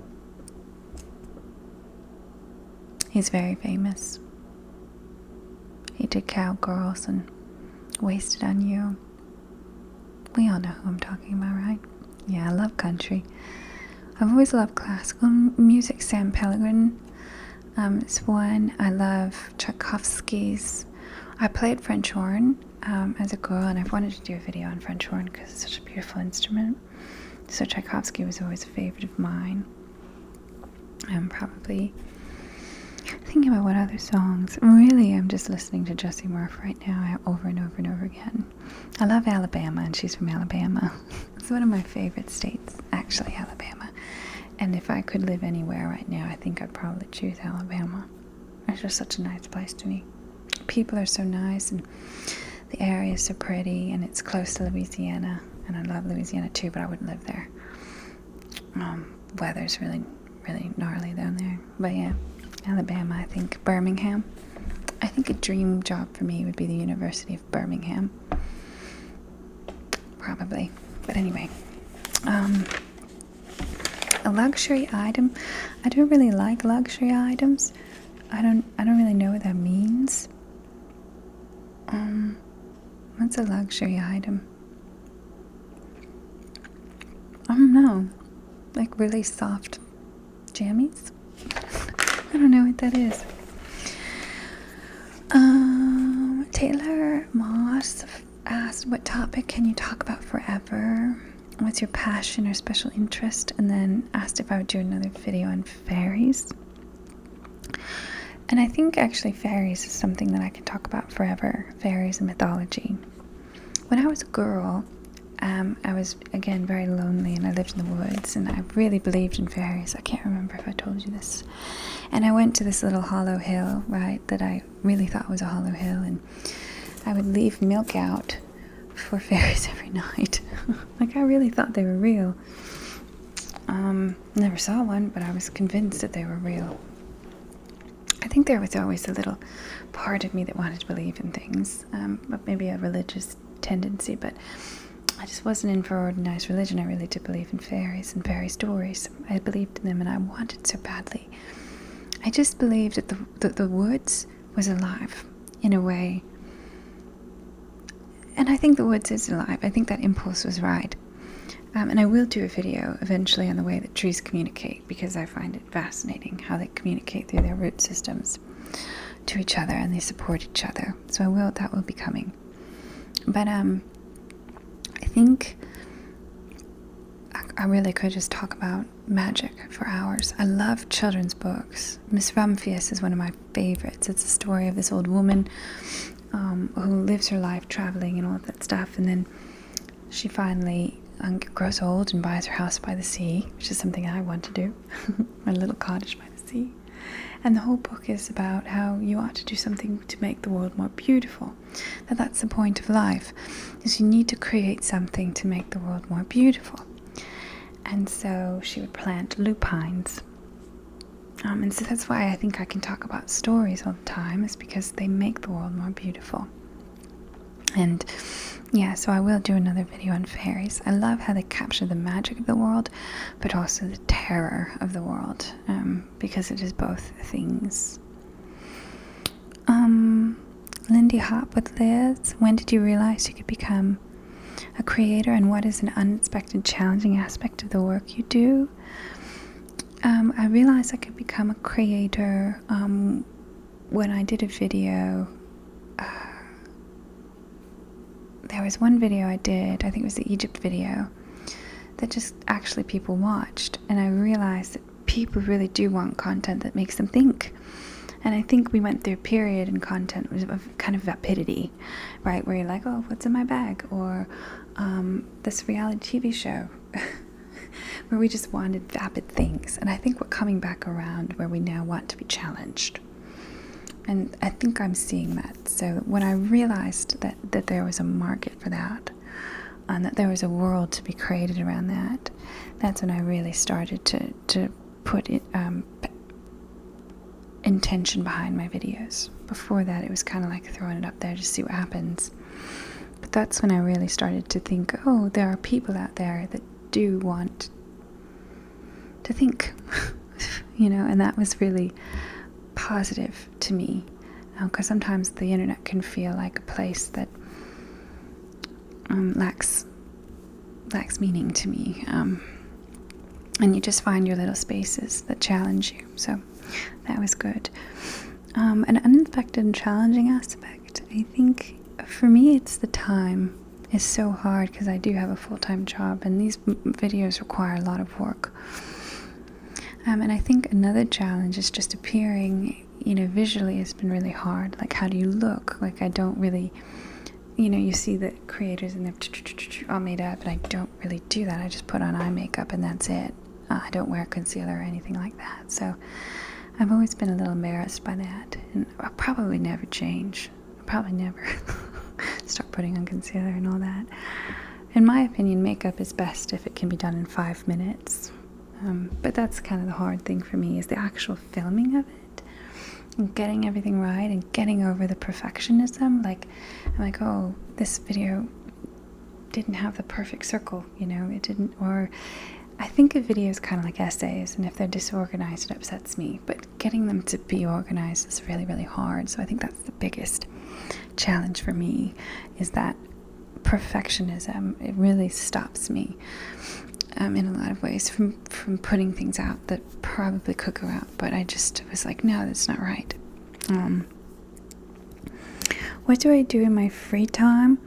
[SPEAKER 1] He's very famous. He did Cowgirls and Wasted on You. We all know who I'm talking about, right? Yeah, I love country. I've always loved classical music. Sam Pellegrin is one. I love Tchaikovsky's. I played French horn as a girl, and I've wanted to do a video on French horn because it's such a beautiful instrument. So Tchaikovsky was always a favorite of mine. I'm probably thinking about what other songs. Really, I'm just listening to Jessie Murph right now over and over and over again. I love Alabama, and she's from Alabama. It's one of my favorite states, actually, Alabama. And if I could live anywhere right now, I think I'd probably choose Alabama. It's just such a nice place to me. People are so nice, and the area is so pretty, and it's close to Louisiana. And I love Louisiana too, but I wouldn't live there. Weather's really, really gnarly down there. But yeah, Alabama, I think. Birmingham. I think a dream job for me would be the University of Birmingham. Probably. But anyway. A luxury item. I don't really like luxury items. I don't really know what that means. What's a luxury item? I don't know. Like really soft jammies? I don't know what that is. Taylor Moss asked, what topic can you talk about forever? What's your passion or special interest? And then asked if I would do another video on fairies. And I think actually fairies is something that I can talk about forever. Fairies and mythology. When I was a girl, I was, again, very lonely, and I lived in the woods, and I really believed in fairies. I can't remember if I told you this. And I went to this little hollow hill, right, that I really thought was a hollow hill, and I would leave milk out for fairies every night. Like, I really thought they were real. Never saw one, but I was convinced that they were real. I think there was always a little part of me that wanted to believe in things, but maybe a religious tendency, but I just wasn't in for organized religion. I really did believe in fairies and fairy stories. I believed in them, and I wanted so badly. I just believed that the woods was alive in a way. And I think the woods is alive. I think that impulse was right. And I will do a video eventually on the way that trees communicate, because I find it fascinating how they communicate through their root systems to each other, and they support each other. So that will be coming. But I think I really could just talk about magic for hours. I love children's books. Miss Rumphius is one of my favorites. It's a story of this old woman who lives her life traveling and all of that stuff, and then she finally grows old and buys her house by the sea, which is something I want to do. My little cottage by the sea. And the whole book is about how you ought to do something to make the world more beautiful. That's the point of life, is you need to create something to make the world more beautiful. And so she would plant lupines. And so that's why I think I can talk about stories all the time, is because they make the world more beautiful. And yeah, so I will do another video on fairies. I love how they capture the magic of the world, but also the terror of the world, because it is both things. Lindy Hop with Liz, when did you realize you could become a creator, and what is an unexpected challenging aspect of the work you do? I realized I could become a creator when I did a video. There was one video I did, I think it was the Egypt video, that just actually people watched, and I realized that people really do want content that makes them think. And I think we went through a period in content of kind of vapidity, right, where you're like, oh, what's in my bag, or this reality TV show, where we just wanted vapid things. And I think we're coming back around where we now want to be challenged. And I think I'm seeing that. So when I realized that there was a market for that, and that there was a world to be created around that, that's when I really started to put it, intention behind my videos. Before that, it was kind of like throwing it up there to see what happens. But that's when I really started to think, oh, there are people out there that do want to think, and that was really positive to me, because sometimes the internet can feel like a place that lacks meaning to me, and you just find your little spaces that challenge you. So that was good. An unexpected and challenging aspect, I think for me, it's the time is so hard because I do have a full-time job, and these videos require a lot of work. And I think another challenge is just appearing, visually has been really hard. Like, how do you look? Like, I don't really, you see the creators and they're all made up, and I don't really do that. I just put on eye makeup and that's it. I don't wear concealer or anything like that. So I've always been a little embarrassed by that, and I'll probably never change. I'll probably never start putting on concealer and all that. In my opinion, makeup is best if it can be done in 5 minutes. But that's kind of the hard thing for me, is the actual filming of it, and getting everything right and getting over the perfectionism. Like, I'm like, oh, this video didn't have the perfect circle, it didn't. Or I think of videos kind of like essays, and if they're disorganized, it upsets me. But getting them to be organized is really, really hard. So I think that's the biggest challenge for me, is that perfectionism. It really stops me. In a lot of ways from putting things out that probably could go out, but I just was like, no, that's not right. What do I do in my free time?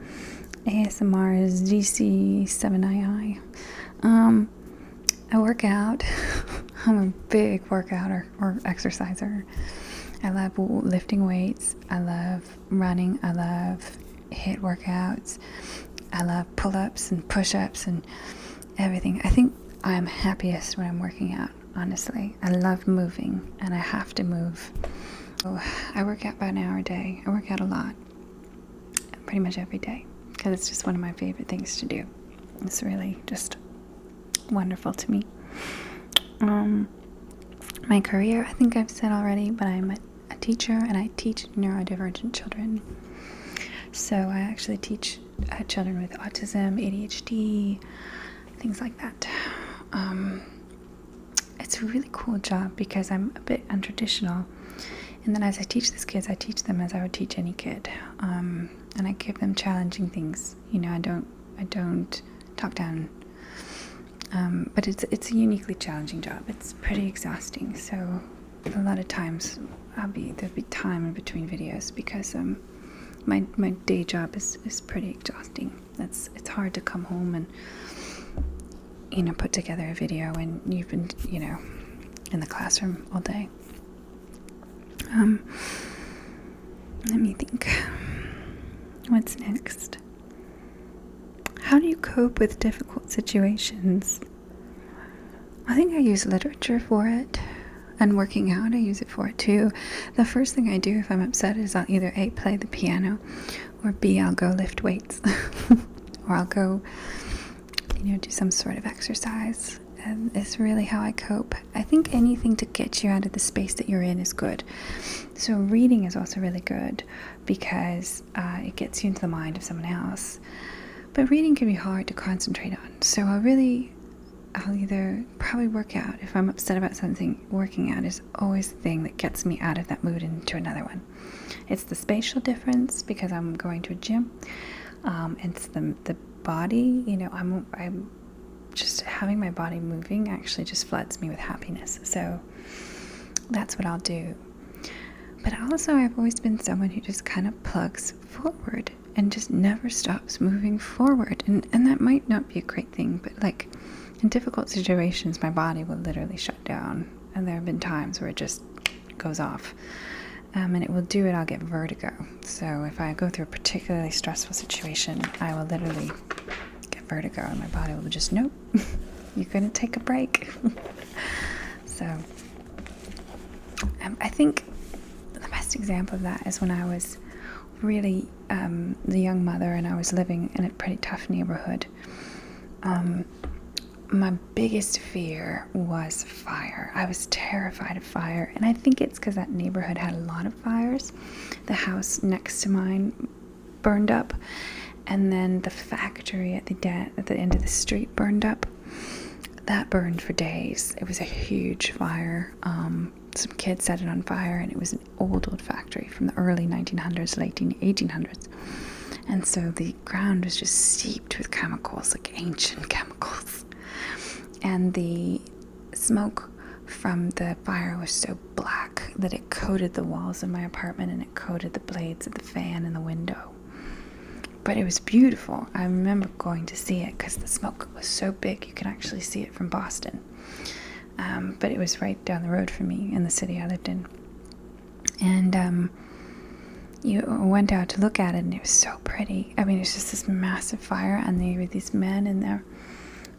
[SPEAKER 1] ASMR is DC7II. I work out. I'm a big workouter or exerciser. I love lifting weights. I love running. I love HIIT workouts. I love pull-ups and push-ups and everything. I think I'm happiest when I'm working out, honestly. I love moving, and I have to move. So I work out about an hour a day. I work out a lot, pretty much every day, because it's just one of my favorite things to do. It's really just wonderful to me. My career, I think I've said already, but I'm a teacher, and I teach neurodivergent children. So I actually teach children with autism, ADHD, things like that. It's a really cool job because I'm a bit untraditional, and then as I teach these kids, I teach them as I would teach any kid, and I give them challenging things. I don't talk down, but it's a uniquely challenging job. It's pretty exhausting. So a lot of times there'll be time in between videos because my day job is pretty exhausting. It's hard to come home and put together a video when you've been, in the classroom all day. Let me think. What's next? How do you cope with difficult situations? I think I use literature for it, and working out, I use it for it too. The first thing I do if I'm upset is I'll either A, play the piano, or B, I'll go lift weights, or I'll go do some sort of exercise. And it's really how I cope. I think anything to get you out of the space that you're in is good. So reading is also really good because it gets you into the mind of someone else. But reading can be hard to concentrate on. So I'll either probably work out. If I'm upset about something, working out is always the thing that gets me out of that mood into another one. It's the spatial difference because I'm going to a gym. It's the body, I'm just having my body moving actually just floods me with happiness. So that's what I'll do. But also I've always been someone who just kind of plugs forward and just never stops moving forward. And that might not be a great thing, but like in difficult situations, my body will literally shut down. And there have been times where it just goes off. And it will do it, I'll get vertigo. So if I go through a particularly stressful situation, I will literally get vertigo, and my body will just, nope, you're going to take a break. So I think the best best example of that is when I was really the young mother and I was living in a pretty tough neighborhood. My biggest fear was fire. I was terrified of fire, and I think it's because that neighborhood had a lot of fires. The house next to mine burned up, and then the factory at the end of the street burned up. That burned for days. It was a huge fire. Some kids set it on fire, and it was an old factory from the early 1900s, late 1800s. And so the ground was just steeped with chemicals, like ancient chemicals. And the smoke from the fire was so black that it coated the walls of my apartment, and it coated the blades of the fan in the window. But it was beautiful. I remember going to see it because the smoke was so big you could actually see it from Boston. But it was right down the road from me in the city I lived in. And you went out to look at it, and it was so pretty. I mean, it was just this massive fire, and there were these men in there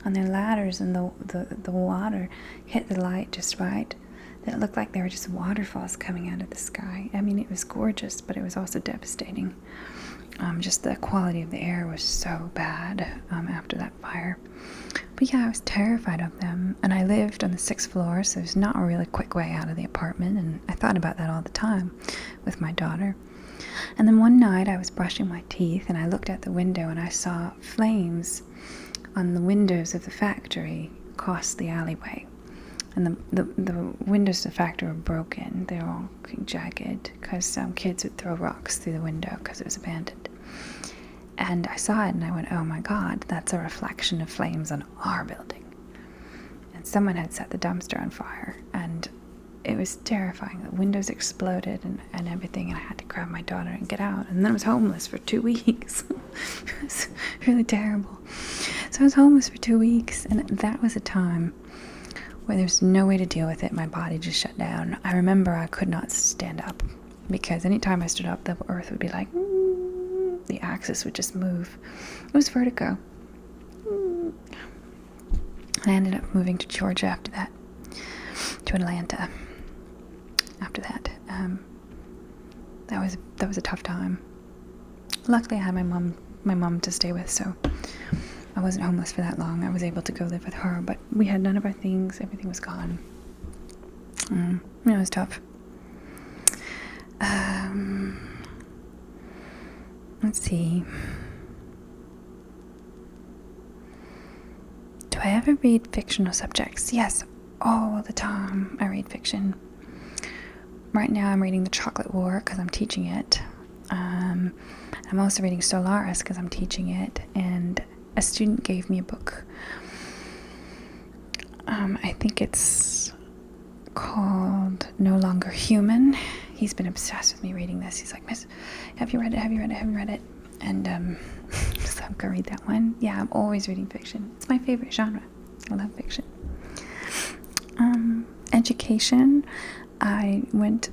[SPEAKER 1] on their ladders, and the water hit the light just right. That it looked like there were just waterfalls coming out of the sky. I mean, it was gorgeous, but it was also devastating. Just the quality of the air was so bad after that fire. But yeah, I was terrified of them. And I lived on the 6th floor, so there's not a really quick way out of the apartment. And I thought about that all the time with my daughter. And then one night I was brushing my teeth, and I looked out the window, and I saw flames on the windows of the factory across the alleyway. And the windows of the factory were broken. They were all jagged because some kids would throw rocks through the window because it was abandoned. And I saw it, and I went, oh my God, that's a reflection of flames on our building. And someone had set the dumpster on fire, and it was terrifying. The windows exploded and everything, and I had to grab my daughter and get out. And then I was homeless for 2 weeks. It was really terrible. So I was homeless for 2 weeks, and that was a time where there's no way to deal with it. My body just shut down. I remember I could not stand up because anytime I stood up, the earth would be like, the axis would just move. It was vertigo. I ended up moving to Georgia after that, to Atlanta. After that, that was a tough time. Luckily, I had my mom to stay with, so I wasn't homeless for that long. I was able to go live with her, but we had none of our things. Everything was gone. It was tough. Let's see. Do I ever read fictional subjects? Yes, all the time I read fiction. Right now I'm reading The Chocolate War because I'm teaching it. I'm also reading Solaris because I'm teaching it, and a student gave me a book. I think it's called No Longer Human. He's been obsessed with me reading this. He's like, Miss, have you read it? Have you read it? Have you read it? And so I'm going to read that one. Yeah, I'm always reading fiction. It's my favorite genre. I love fiction. Education. I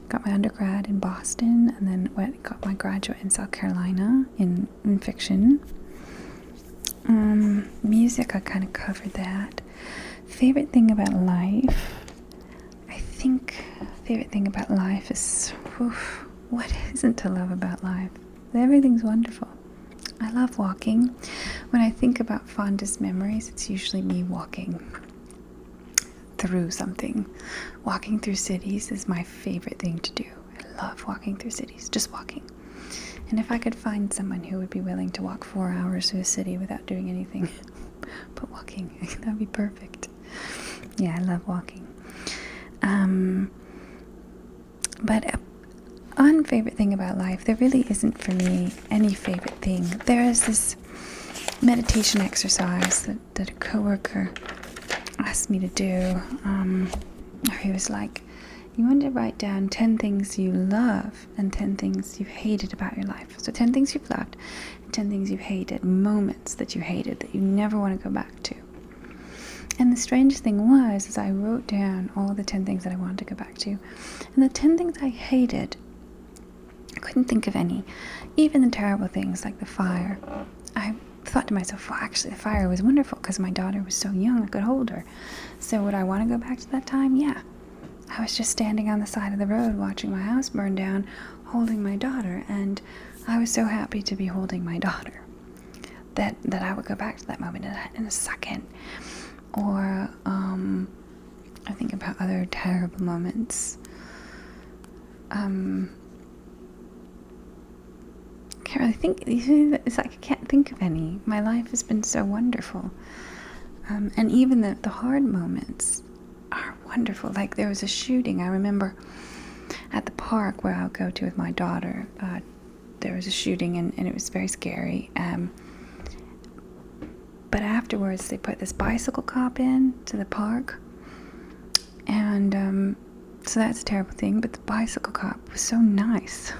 [SPEAKER 1] got my undergrad in Boston, and then got my graduate in South Carolina in fiction. Music, I kind of covered that. Favorite thing about life? I think favorite thing about life is, what isn't to love about life? Everything's wonderful. I love walking. When I think about fondest memories, it's usually me walking through something. Walking through cities is my favorite thing to do. I love walking through cities, just walking. And if I could find someone who would be willing to walk 4 hours through a city without doing anything but walking, that would be perfect. Yeah, I love walking. But unfavorite thing about life, there really isn't for me any favorite thing. There is this meditation exercise that a coworker asked me to do. He was like, you want to write down 10 things you love and 10 things you've hated about your life. So 10 things you've loved and 10 things you've hated, moments that you hated that you never want to go back to. And the strangest thing was, I wrote down all the 10 things that I wanted to go back to. And the 10 things I hated, I couldn't think of any. Even the terrible things like the fire. I thought to myself, well, actually, the fire was wonderful because my daughter was so young, I could hold her. So would I want to go back to that time? Yeah. I was just standing on the side of the road watching my house burn down, holding my daughter, and I was so happy to be holding my daughter that I would go back to that moment in a second. Or I think about other terrible moments. Can't really think. It's like I can't think of any. My life has been so wonderful, and even the hard moments are wonderful. Like there was a shooting. I remember at the park where I would go to with my daughter. There was a shooting, and it was very scary. But afterwards, they put this bicycle cop in to the park, and so that's a terrible thing. But the bicycle cop was so nice,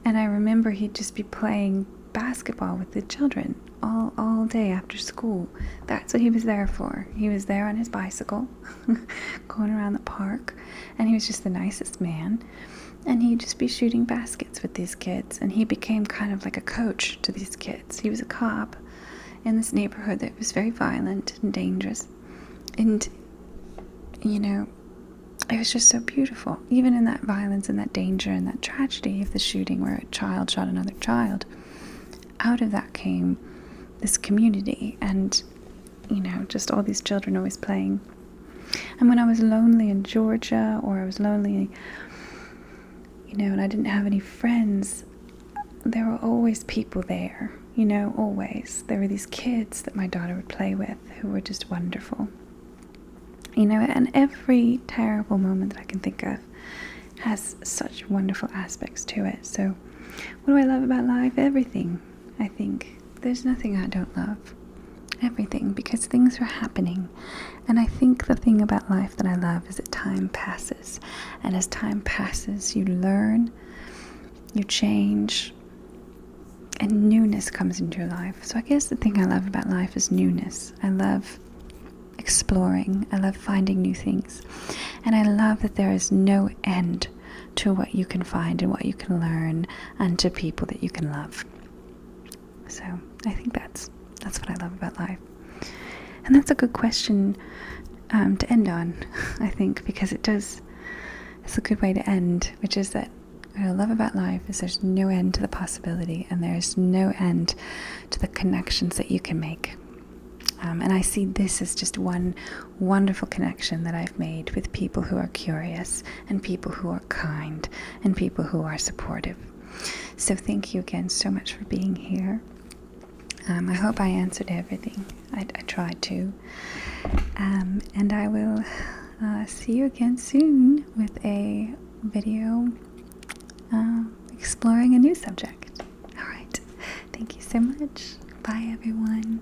[SPEAKER 1] and I remember he'd just be playing basketball with the children all day after school. That's what he was there for. He was there on his bicycle, going around the park, and he was just the nicest man. And he'd just be shooting baskets with these kids, and he became kind of like a coach to these kids. He was a cop in this neighborhood that was very violent and dangerous, and it was just so beautiful. Even in that violence and that danger and that tragedy of the shooting where a child shot another child, out of that came this community, and just all these children always playing. And when I was lonely in Georgia, or I was lonely, and I didn't have any friends, there were always people there. Always. There were these kids that my daughter would play with who were just wonderful. And every terrible moment that I can think of has such wonderful aspects to it. So, what do I love about life? Everything, I think. There's nothing I don't love. Everything, because things are happening. And I think the thing about life that I love is that time passes. And as time passes, you learn, you change, and newness comes into your life. So I guess the thing I love about life is newness. I love exploring. I love finding new things. And I love that there is no end to what you can find and what you can learn, and to people that you can love. So I think that's what I love about life. And that's a good question to end on, I think, because it's a good way to end, which is that what I love about life is there's no end to the possibility, and there's no end to the connections that you can make. And I see this as just one wonderful connection that I've made with people who are curious, and people who are kind, and people who are supportive. So thank you again so much for being here. I hope I answered everything. I tried to. And I will see you again soon with a video exploring a new subject. All right. Thank you so much. Bye, everyone.